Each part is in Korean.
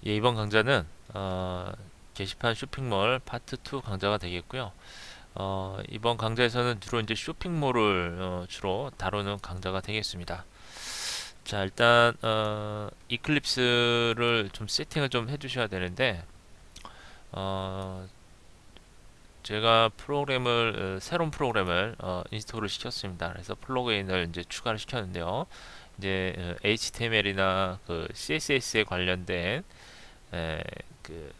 예, 이번 강좌는 게시판 쇼핑몰 파트 2 강좌가 되겠고요. 이번 강좌에서는 주로 이제 쇼핑몰을 주로 다루는 강좌가 되겠습니다. 자, 일단 이클립스를 좀 세팅을 좀 해주셔야 되는데 어, 제가 새로운 프로그램을 인스톨을 시켰습니다. 그래서 플러그인을 이제 추가를 시켰는데요. 이제 HTML이나 그 CSS에 관련된 에, 그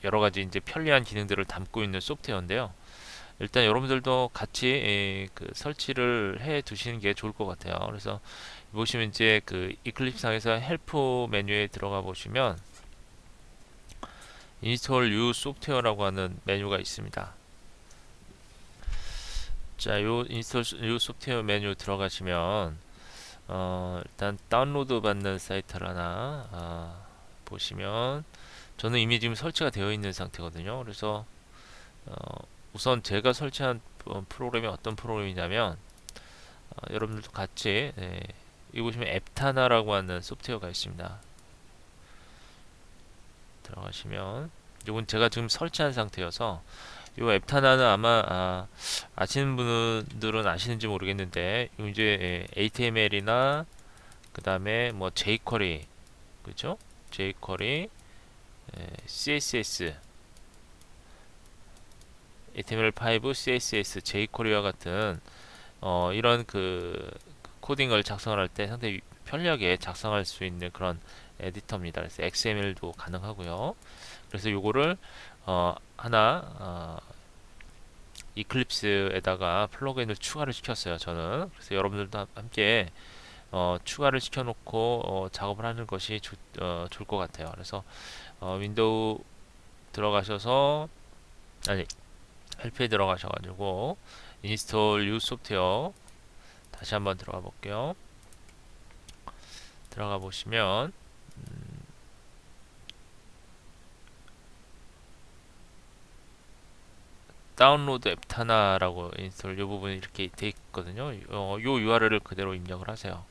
여러 가지 이제 편리한 기능들을 담고 있는 소프트웨어인데요. 일단 여러분들도 같이 그 설치를 해 두시는 게 좋을 것 같아요. 그래서 보시면 이제 그 이클립스상에서 헬프 메뉴에 들어가 보시면 인스톨 뉴 소프트웨어라고 하는 메뉴가 있습니다. 자, 요 인스톨 뉴 소프트웨어 메뉴 들어가시면 일단 다운로드 받는 사이트를 하나 보시면 저는 이미 지금 설치가 되어 있는 상태거든요. 그래서 어, 우선 제가 설치한 프로그램이 어떤 프로그램이냐면 여러분들도 같이 여기 보시면 앱타나라고 하는 소프트웨어가 있습니다. 들어가시면 이건 제가 지금 설치한 상태여서 이 앱타나는 아마 시는 분들은 아시는지 모르겠는데 이제 HTML이나 그 다음에 뭐 jQuery 그죠? jQuery, CSS, HTML5, CSS, jQuery와 같은 이런 그 코딩을 작성을 할 때 상당히 편리하게 작성할 수 있는 그런 에디터입니다. 그래서 XML도 가능하고요. 그래서 요거를 하나 이클립스에다가 플러그인을 추가를 시켰어요. 저는 그래서 여러분들도 함께 추가를 시켜놓고 작업을 하는 것이 좋을 것 같아요. 그래서 윈도우 들어가셔서 아니 헬프에 들어가셔가지고 인스톨 뉴 소프트웨어 다시 한번 들어가 볼게요. 들어가 보시면 다운로드 앱타나라고 인스톨 이 부분이 이렇게 돼 있거든요. 요 URL을 그대로 입력을 하세요.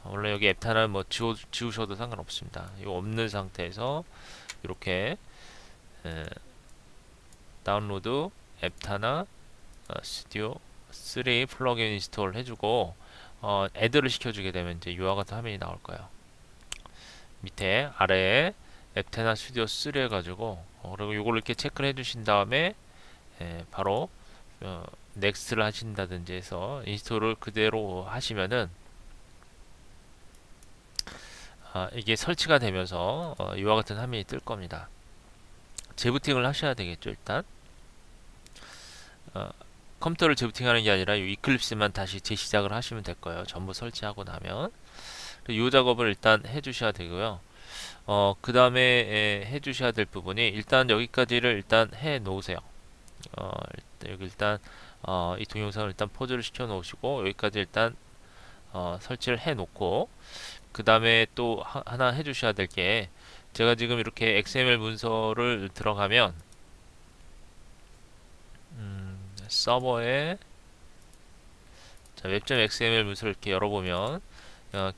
원래 여기 앱타나 뭐 지우셔도 상관없습니다. 이거 없는 상태에서 이렇게 다운로드 앱타나 스튜디오 3 플러그인 인스톨 해주고 애드를 시켜주게 되면 이제 이와 같은 화면이 나올 거예요. 밑에 아래에 앱테나 스튜디오 3 해가지고 그리고 이걸 이렇게 체크를 해주신 다음에 바로 넥스트를 하신다든지 해서 인스톨을 그대로 하시면은 이게 설치가 되면서 이와 같은 화면이 뜰 겁니다. 재부팅을 하셔야 되겠죠. 일단 어, 컴퓨터를 재부팅하는 게 아니라 이 이클립스만 다시 재시작을 하시면 될 거예요. 전부 설치하고 나면 이 작업을 일단 해주셔야 되고요. 그 다음에 해주셔야 될 부분이 일단 여기까지를 일단 해 놓으세요. 여기 일단 이 동영상을 일단 포즈를 시켜 놓으시고 여기까지 일단 설치를 해 놓고 그 다음에 또 하나 해주셔야 될 게 제가 지금 이렇게 XML 문서를 들어가면 서버에 자, 웹 XML 문서를 이렇게 열어보면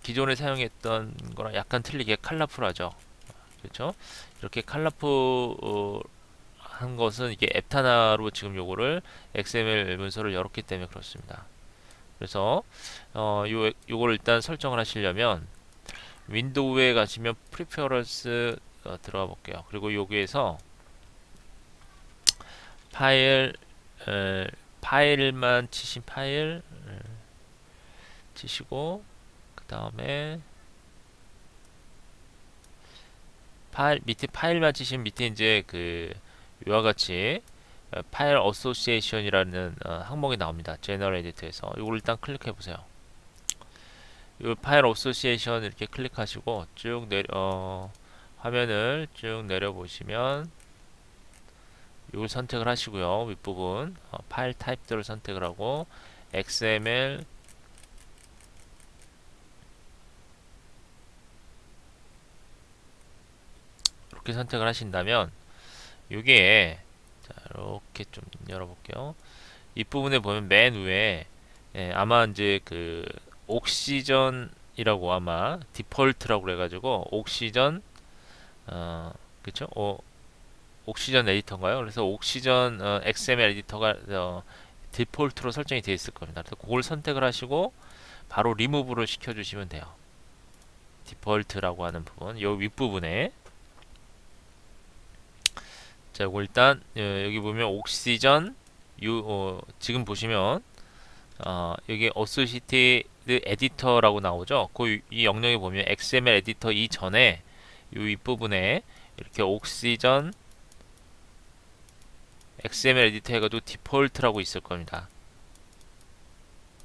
기존에 사용했던 거랑 약간 틀리게 컬러풀하죠. 그렇죠? 이렇게 컬러풀 한 것은 이게 앱타나로 지금 요거를 XML 문서를 열었기 때문에 그렇습니다. 그래서 요거를 일단 설정을 하시려면 윈도우에 가시면 프리퍼런스 들어가 볼게요. 그리고 여기에서 파일 파일만 치신 파일 치시고 그 다음에 파일 밑에 파일만 치시면 밑에 이제 그 이와 같이 파일 어소시에이션이라는 항목이 나옵니다. 제너럴 에디터에서 이걸 일단 클릭해 보세요. 이 파일 어소시에이션 이렇게 클릭하시고 쭉 화면을 쭉 내려 보시면 이걸 선택을 하시고요. 윗부분 파일 타입들을 선택을 하고 XML 이렇게 선택을 하신다면 이게 자, 이렇게 좀 열어볼게요. 이 부분에 보면 맨 위에 아마 이제 그 옥시전 이라고 아마 디폴트라고 그래가지고 옥시전 그쵸? 옥시전 에디터인가요? 그래서 옥시전 XML 에디터가 디폴트로 설정이 되어 있을 겁니다. 그래서 그걸 선택을 하시고 바로 리무브를 시켜주시면 돼요. 디폴트라고 하는 부분, 요 윗부분에 자, 요거 일단 여기 보면 옥시전 지금 보시면 여기 어소시티드 에디터라고 나오죠. 이 영역에 보면 XML 에디터 이전에 이 윗부분에 이렇게 옥시전 XML 에디터 해가지고 디폴트라고 있을 겁니다.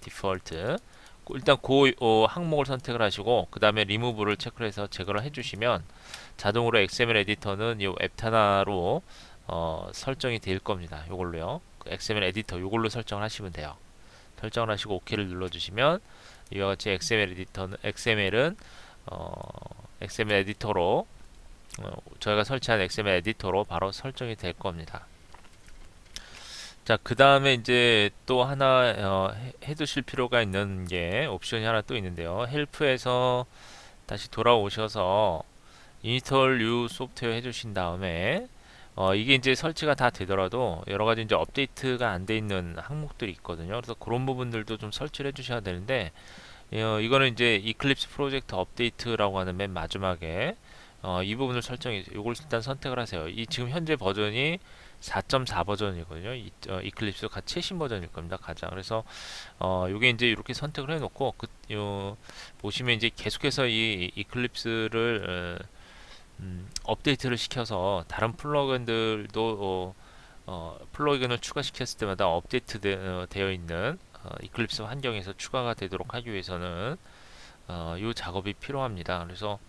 디폴트. 일단 그 항목을 선택을 하시고 그 다음에 리무브를 체크를 해서 제거를 해주시면 자동으로 XML 에디터는 이 앱타나로 설정이 될 겁니다. 요걸로요. 그 XML 에디터 요걸로 설정을 하시면 돼요. 설정을 하시고 OK를 눌러주시면 이와 같이 XML 에디터는 XML 에디터로 저희가 설치한 XML 에디터로 바로 설정이 될 겁니다. 자, 그 다음에 이제 또 하나 해두실 필요가 있는 게 옵션이 하나 또 있는데요. 헬프에서 다시 돌아오셔서 인스톨 뉴 소프트웨어 해주신 다음에 이게 이제 설치가 다 되더라도 여러 가지 이제 업데이트가 안 돼 있는 항목들이 있거든요. 그래서 그런 부분들도 좀 설치를 해주셔야 되는데 이거는 이제 이클립스 프로젝트 업데이트라고 하는 맨 마지막에 이 부분을 설정해 이걸 일단 선택을 하세요. 이 지금 현재 버전이 4.4 버전이거든요. 이클립스 최신 버전일 겁니다. 가장. 그래서 요게 이제 이렇게 선택을 해 놓고 보시면 이제 계속해서 이 이클립스를 업데이트를 시켜서 다른 플러그인들도 플러그인을 추가시켰을 때마다 업데이트 되어 있는 이클립스 환경에서 추가가 되도록 하기 위해서는 이 작업이 필요합니다. 그래서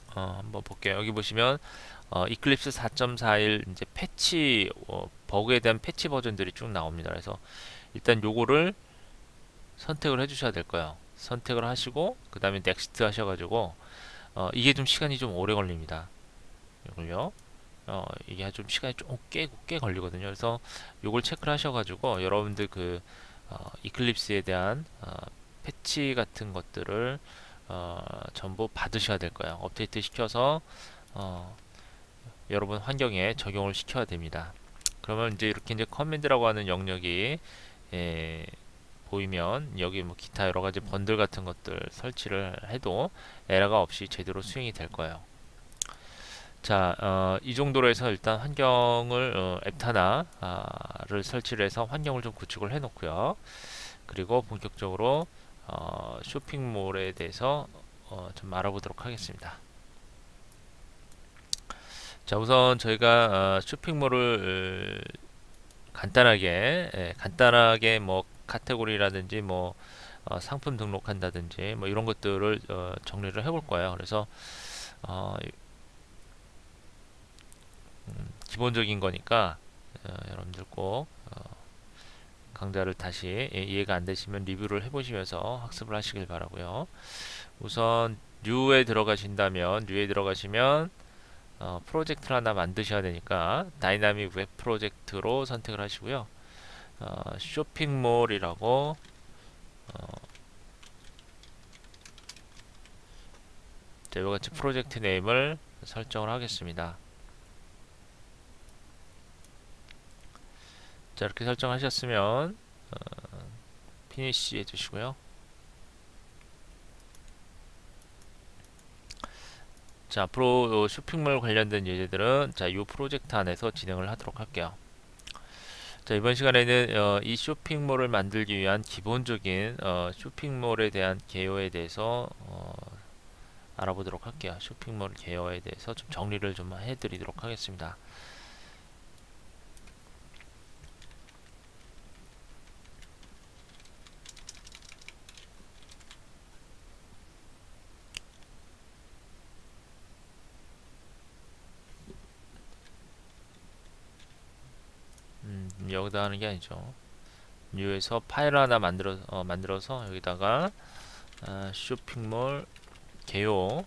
한번 볼게요. 여기 보시면 이클립스 4.41 이제 패치 버그에 대한 패치 버전들이 쭉 나옵니다. 그래서 일단 요거를 선택을 해주셔야 될 거예요. 선택을 하시고 그 다음에 넥스트 하셔가지고 이게 좀 시간이 좀 오래 걸립니다. 이걸요. 이게 좀 시간이 좀 꽤 걸리거든요. 그래서 요걸 체크를 하셔가지고 여러분들 그 이클립스에 대한 패치 같은 것들을 전부 받으셔야 될 거예요. 업데이트 시켜서 여러분 환경에 적용을 시켜야 됩니다. 그러면 이제 이렇게 이제 커맨드라고 하는 영역이 보이면 여기 뭐 기타 여러 가지 번들 같은 것들 설치를 해도 에러가 없이 제대로 수행이 될 거예요. 자, 이 정도로 해서 일단 환경을 앱타나를 설치를 해서 환경을 좀 구축을 해 놓고요. 그리고 본격적으로 쇼핑몰에 대해서 좀 알아보도록 하겠습니다. 자, 우선 저희가 쇼핑몰을 간단하게 뭐 카테고리라든지 뭐 상품 등록한다든지 뭐 이런 것들을 정리를 해볼 거예요. 그래서 어, 기본적인 거니까 여러분들 꼭 강좌를 다시 이해가 안 되시면 리뷰를 해보시면서 학습을 하시길 바라고요. 우선 뉴에 들어가시면 프로젝트를 하나 만드셔야 되니까 다이나믹 웹 프로젝트로 선택을 하시고요. 쇼핑몰이라고 이와같이 프로젝트 네임을 설정을 하겠습니다. 자, 이렇게 설정하셨으면 피니시 해주시고요. 자, 앞으로 쇼핑몰 관련된 예제들은 이 프로젝트 안에서 진행을 하도록 할게요. 자, 이번 시간에는 이 쇼핑몰을 만들기 위한 기본적인 쇼핑몰에 대한 개요에 대해서 알아보도록 할게요. 쇼핑몰 개요에 대해서 좀 정리를 좀 해드리도록 하겠습니다. 여기다 하는 게 아니죠. 뉴에서 파일 하나 만들어서 여기다가 쇼핑몰 개요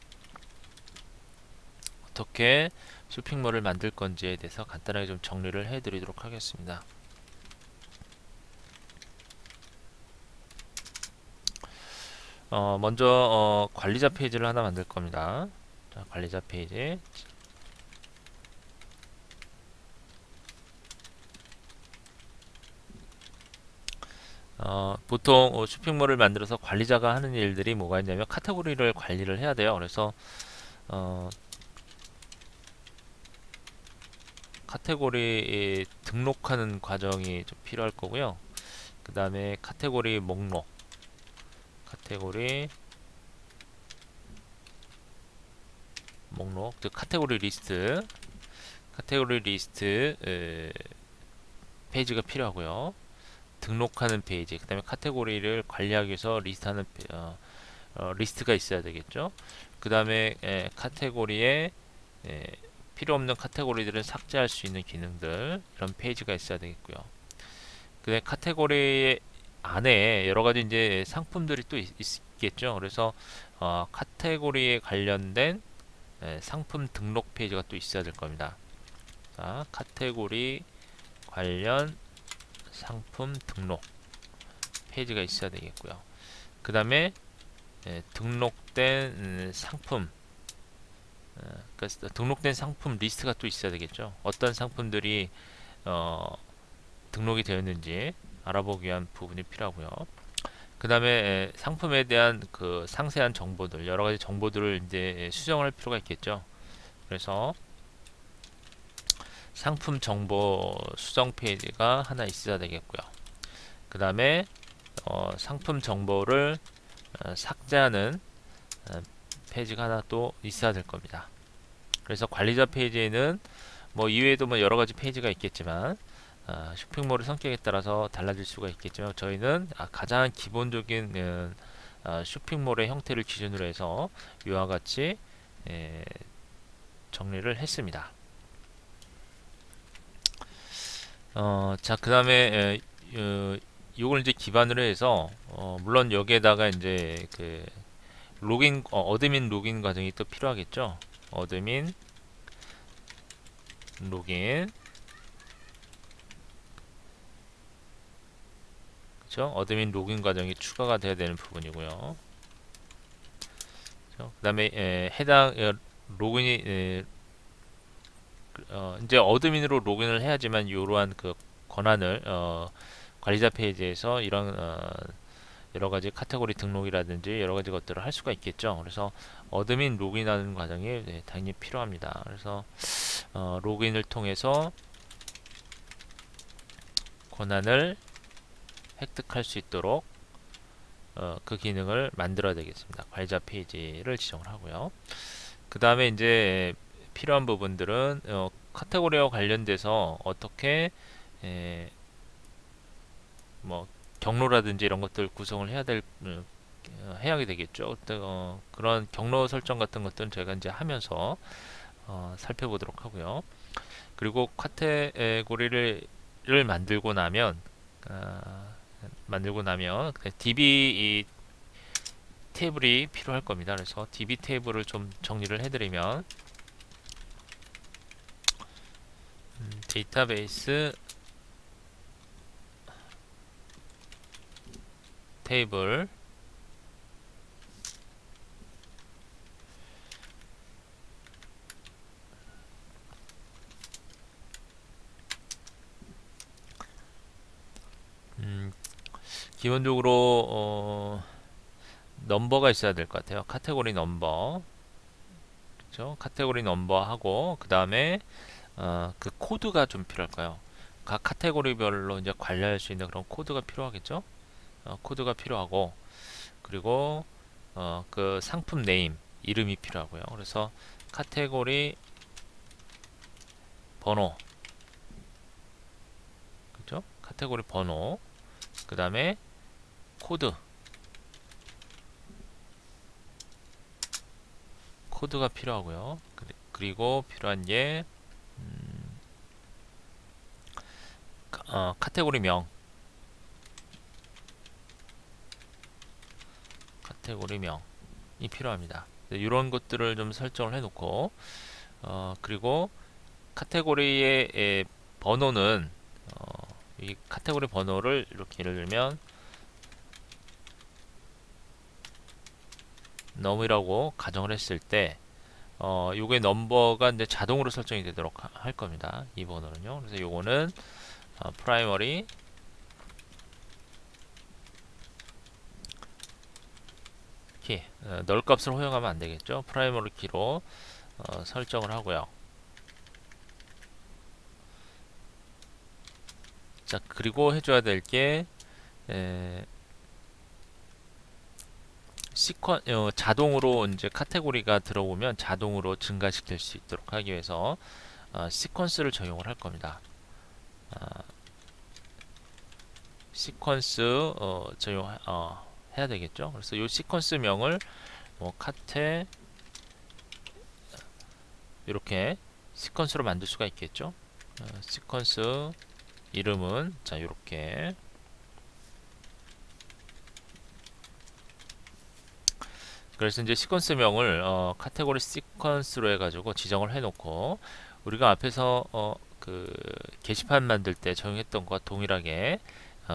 어떻게 쇼핑몰을 만들 건지에 대해서 간단하게 좀 정리를 해 드리도록 하겠습니다. 먼저 관리자 페이지를 하나 만들 겁니다. 자, 관리자 페이지. 보통 쇼핑몰을 만들어서 관리자가 하는 일들이 뭐가 있냐면 카테고리를 관리를 해야 돼요. 그래서 어, 카테고리 등록하는 과정이 좀 필요할 거고요. 그 다음에 카테고리 목록, 카테고리 즉 카테고리 리스트, 카테고리 리스트 페이지가 필요하고요. 등록하는 페이지, 그 다음에 카테고리를 관리하기 위해서 리스트하는 리스트가 있어야 되겠죠. 그 다음에 카테고리에 필요 없는 카테고리들은 삭제할 수 있는 기능들, 이런 페이지가 있어야 되겠고요. 그 다음에 카테고리 안에 여러 가지 이제 상품들이 또 있겠죠. 그래서 카테고리에 관련된 상품 등록 페이지가 또 있어야 될 겁니다. 자, 카테고리 관련 상품 등록 페이지가 있어야 되겠고요. 그 다음에 등록된 상품, 그러니까 등록된 상품 리스트가 또 있어야 되겠죠. 어떤 상품들이 등록이 되었는지 알아보기 위한 부분이 필요하고요. 그 다음에 상품에 대한 그 상세한 정보들, 여러 가지 정보들을 이제 수정할 필요가 있겠죠. 그래서 상품 정보 수정 페이지가 하나 있어야 되겠고요. 그 다음에 상품 정보를 삭제하는 페이지가 하나 또 있어야 될 겁니다. 그래서 관리자 페이지에는 뭐 이외에도 뭐 여러 가지 페이지가 있겠지만 쇼핑몰의 성격에 따라서 달라질 수가 있겠지만 저희는 가장 기본적인 쇼핑몰의 형태를 기준으로 해서 이와 같이 정리를 했습니다. 자, 그 다음에 이걸 이제 기반으로 해서 물론 여기에다가 이제 그 로긴 어드민 로긴 과정이 또 필요하겠죠. 어드민 로긴, 그렇죠? 어드민 로긴 과정이 추가가 돼야 되는 부분이고요. 그 다음에 해당 로그인이 이제 어드민으로 로그인을 해야지만 이러한 그 권한을 관리자 페이지에서 이런 여러 가지 카테고리 등록이라든지 여러 가지 것들을 할 수가 있겠죠. 그래서 어드민 로그인하는 과정이 당연히 필요합니다. 그래서 로그인을 통해서 권한을 획득할 수 있도록 그 기능을 만들어야 되겠습니다. 관리자 페이지를 지정을 하고요. 그 다음에 이제 필요한 부분들은 카테고리와 관련돼서 어떻게 뭐 경로라든지 이런 것들 구성을 해야 되겠죠. 그런 경로 설정 같은 것들은 저희가 이제 하면서 살펴보도록 하고요. 그리고 카테고리를 만들고 나면 DB 테이블이 필요할 겁니다. 그래서 DB 테이블을 좀 정리를 해드리면 데이터베이스 테이블 기본적으로 넘버가 있어야 될 것 같아요. 카테고리 넘버, 그렇죠? 카테고리 넘버하고 그 다음에 그 코드가 좀 필요할까요? 각 카테고리별로 이제 관리할 수 있는 그런 코드가 필요하겠죠? 코드가 필요하고 그리고 그 상품 네임 이름이 필요하고요. 그래서 카테고리 번호, 그렇죠? 카테고리 번호, 그 다음에 코드가 필요하고요. 그리고 필요한 게 카테고리 명이 필요합니다. 이런 것들을 좀 설정을 해놓고 그리고 카테고리의 번호는 이 카테고리 번호를 이렇게 예를 들면 num이라고 가정을 했을 때 요게 넘버가 이제 자동으로 설정이 되도록 할 겁니다. 이 번호는요. 그래서 요거는 primary 키 널 값을 허용하면 안 되겠죠. primary 키로 설정을 하고요. 자, 그리고 해줘야 될게 자동으로 이제 카테고리가 들어오면 자동으로 증가시킬 수 있도록 하기 위해서 시퀀스를 적용을 할 겁니다. 시퀀스 적용 해야 되겠죠. 그래서 이 시퀀스 명을 카테 이렇게 시퀀스로 만들 수가 있겠죠. 시퀀스 이름은 자 이렇게 그래서 이제 시퀀스명을 카테고리 시퀀스로 해가지고 지정을 해놓고 우리가 앞에서 그 게시판 만들 때 적용했던 것과 동일하게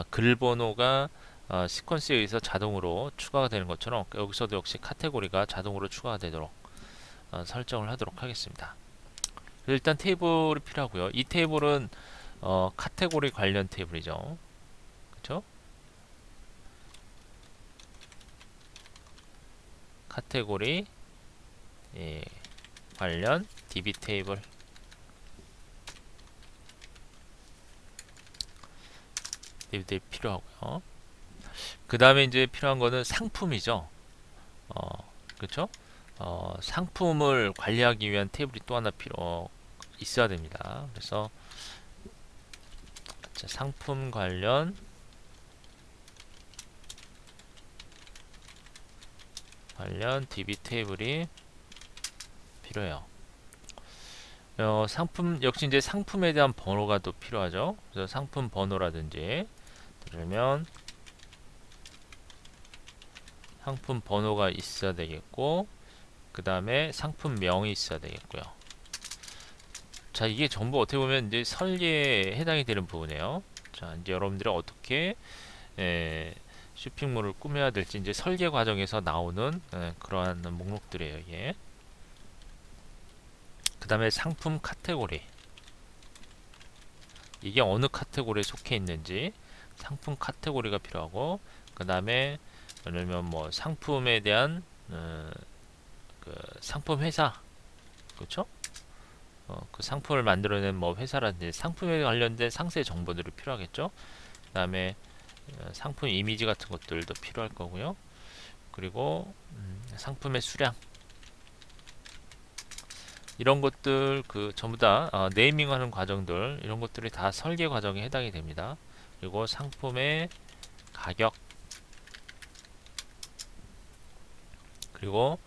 글 번호가 시퀀스에 의해서 자동으로 추가가 되는 것처럼 여기서도 역시 카테고리가 자동으로 추가가 되도록 설정을 하도록 하겠습니다. 일단 테이블이 필요하고요. 이 테이블은 카테고리 관련 테이블이죠. 그렇죠? 카테고리 관련 DB 테이블 필요하고요. 그 다음에 이제 필요한 거는 상품이죠. 그렇죠? 상품을 관리하기 위한 테이블이 또 하나 있어야 됩니다. 그래서 자, 상품 관련 DB 테이블이 필요해요. 상품 역시 이제 상품에 대한 번호가 또 필요하죠. 그래서 상품 번호라든지 그러면 상품 번호가 있어야 되겠고 그 다음에 상품명이 있어야 되겠고요. 자, 이게 전부 어떻게 보면 이제 설계에 해당이 되는 부분이에요. 자, 이제 여러분들이 어떻게 쇼핑몰을 꾸며야 될지 이제 설계 과정에서 나오는 그러한 목록들이에요. 이게. 그 다음에 상품 카테고리, 이게 어느 카테고리에 속해 있는지 상품 카테고리가 필요하고 그 다음에 예를 들면 뭐 상품에 대한 그 상품 회사, 그렇죠? 그 상품을 만들어낸 뭐 회사라든지 상품에 관련된 상세 정보들이 필요하겠죠. 그 다음에 상품 이미지 같은 것들도 필요할 거고요. 그리고 상품의 수량, 이런 것들 그 전부 다 네이밍하는 과정들, 이런 것들이 다 설계 과정에 해당이 됩니다. 그리고 상품의 가격, 그리고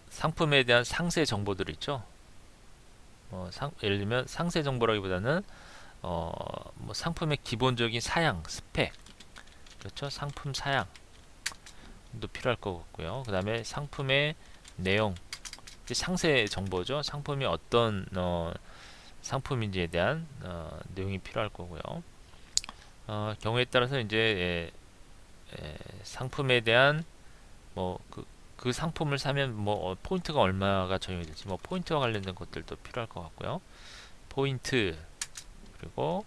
상품에 대한 상세 정보들 있죠. 예를 들면 상세 정보라기보다는 뭐 상품의 기본적인 사양, 스펙, 그렇죠? 상품 사양도 필요할 것 같고요. 그 다음에 상품의 내용, 상세 정보죠. 상품이 어떤 상품인지에 대한 내용이 필요할 거고요. 경우에 따라서 이제 상품에 대한 뭐 그 상품을 사면 뭐 포인트가 얼마가 적용이 될지 뭐 포인트와 관련된 것들도 필요할 것 같고요. 포인트, 그리고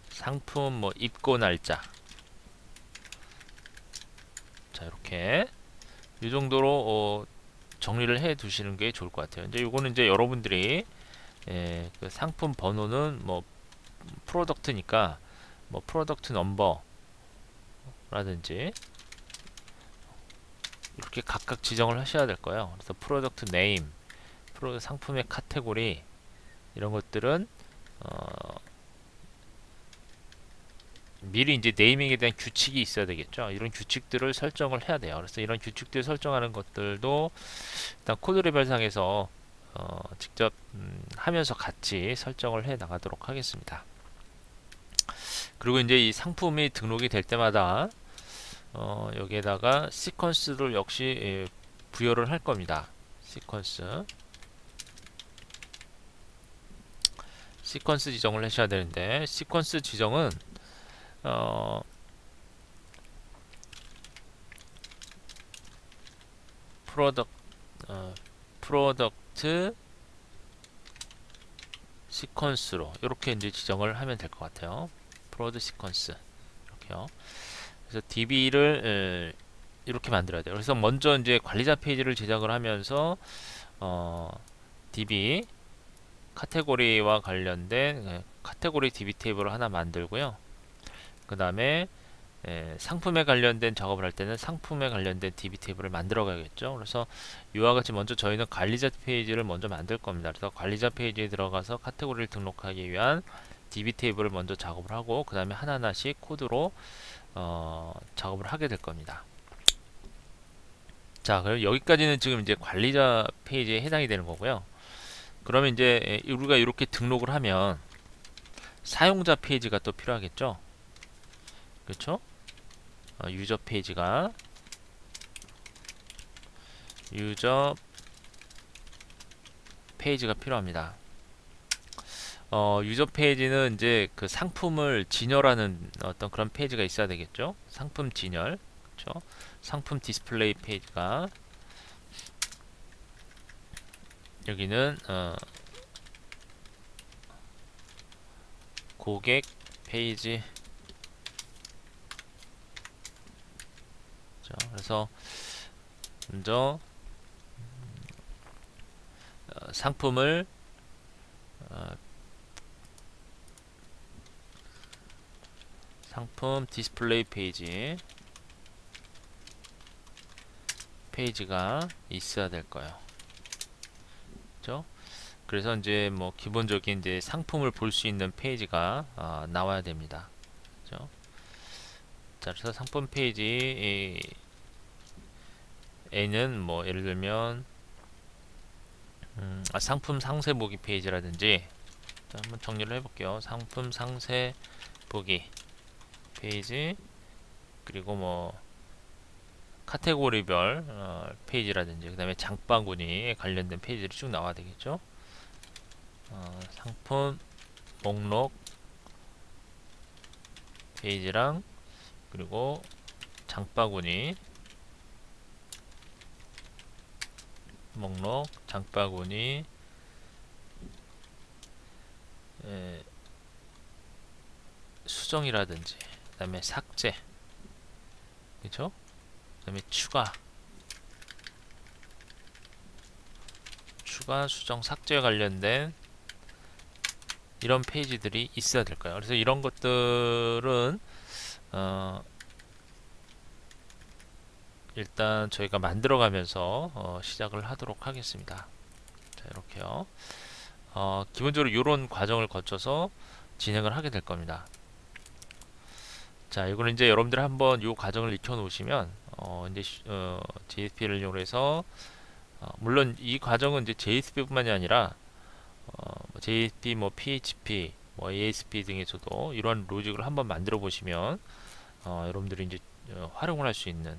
상품 뭐 입고 날짜, 자 이렇게 이 정도로 정리를 해 두시는 게 좋을 것 같아요. 이제 요거는 이제 여러분들이 그 상품 번호는 뭐 프로덕트니까 뭐 프로덕트 넘버라든지 이렇게 각각 지정을 하셔야 될 거예요. 그래서 프로덕트 네임, 상품의 카테고리, 이런 것들은 미리 이제 네이밍에 대한 규칙이 있어야 되겠죠. 이런 규칙들을 설정을 해야 돼요. 그래서 이런 규칙들 설정하는 것들도 일단 코드 레벨상에서 직접 하면서 같이 설정을 해 나가도록 하겠습니다. 그리고 이제 이 상품이 등록이 될 때마다 여기에다가 시퀀스를 역시 부여를 할 겁니다. 시퀀스 지정을 하셔야 되는데, 시퀀스 지정은 프로덕트 시퀀스로 이렇게 이제 지정을 하면 될 것 같아요. 프로덕트 시퀀스 이렇게요. 그래서 DB를 이렇게 만들어야 돼요. 그래서 먼저 이제 관리자 페이지를 제작을 하면서 DB 카테고리와 관련된 카테고리 DB 테이블을 하나 만들고요. 그 다음에 상품에 관련된 작업을 할 때는 상품에 관련된 DB 테이블을 만들어 가야겠죠. 그래서 이와 같이 먼저 저희는 관리자 페이지를 먼저 만들 겁니다. 그래서 관리자 페이지에 들어가서 카테고리를 등록하기 위한 DB 테이블을 먼저 작업을 하고 그 다음에 하나하나씩 코드로 작업을 하게 될 겁니다. 자, 그럼 여기까지는 지금 이제 관리자 페이지에 해당이 되는 거고요. 그러면 이제 우리가 이렇게 등록을 하면 사용자 페이지가 또 필요하겠죠. 그렇죠? 유저 페이지가 필요합니다. 유저 페이지는 이제 그 상품을 진열하는 어떤 그런 페이지가 있어야 되겠죠. 상품 진열, 그렇죠? 상품 디스플레이 페이지가 여기는 고객 페이지. 그래서 먼저 상품을 상품 디스플레이 페이지가 있어야 될 거예요. 그렇죠? 그래서 이제 뭐 기본적인 이제 상품을 볼 수 있는 페이지가 나와야 됩니다. 그렇죠? 자, 그래서 상품 페이지에는 뭐 예를 들면 상품 상세 보기 페이지라든지, 자, 한번 정리를 해볼게요. 상품 상세 보기 페이지, 그리고 뭐 카테고리별 페이지라든지, 그 다음에 장바구니에 관련된 페이지를 쭉 나와야 되겠죠. 상품 목록 페이지랑, 그리고 장바구니 목록, 장바구니 수정이라든지, 그 다음에 삭제, 그쵸? 그 다음에 추가, 수정, 삭제에 관련된 이런 페이지들이 있어야 될까요? 그래서 이런 것들은 일단 저희가 만들어가면서 시작을 하도록 하겠습니다. 자, 이렇게요. 기본적으로 이런 과정을 거쳐서 진행을 하게 될 겁니다. 자, 이거는 이제 여러분들 한번 이 과정을 익혀 놓으시면 이제 JSP를 이용해서 물론 이 과정은 이제 JSP뿐만이 아니라 JSP, 뭐 PHP, 뭐 ASP 등에서도 이런 로직을 한번 만들어 보시면 여러분들이 이제 활용을 할 수 있는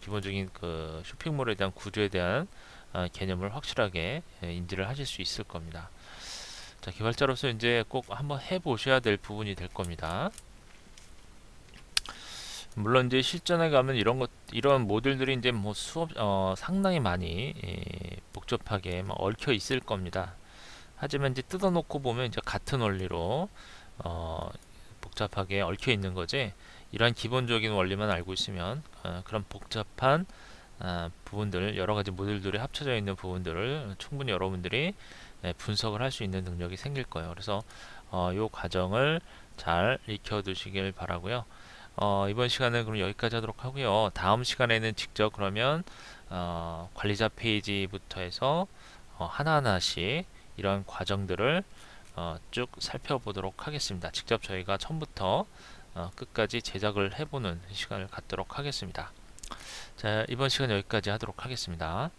기본적인 그 쇼핑몰에 대한 구조에 대한 개념을 확실하게 인지를 하실 수 있을 겁니다. 자, 개발자로서 이제 꼭 한번 해보셔야 될 부분이 될 겁니다. 물론 이제 실전에 가면 이런 모듈들이 이제 뭐 상당히 많이 복잡하게 얽혀 있을 겁니다. 하지만 이제 뜯어놓고 보면 이제 같은 원리로 복잡하게 얽혀 있는 거지. 이러한 기본적인 원리만 알고 있으면 그런 복잡한 부분들, 여러 가지 모듈들이 합쳐져 있는 부분들을 충분히 여러분들이 분석을 할 수 있는 능력이 생길 거예요. 그래서 이 과정을 잘 익혀 두시길 바라고요. 이번 시간은 그럼 여기까지 하도록 하고요. 다음 시간에는 직접 그러면 관리자 페이지부터 해서 하나하나씩 이런 과정들을 쭉 살펴보도록 하겠습니다. 직접 저희가 처음부터 끝까지 제작을 해보는 시간을 갖도록 하겠습니다. 자, 이번 시간 여기까지 하도록 하겠습니다.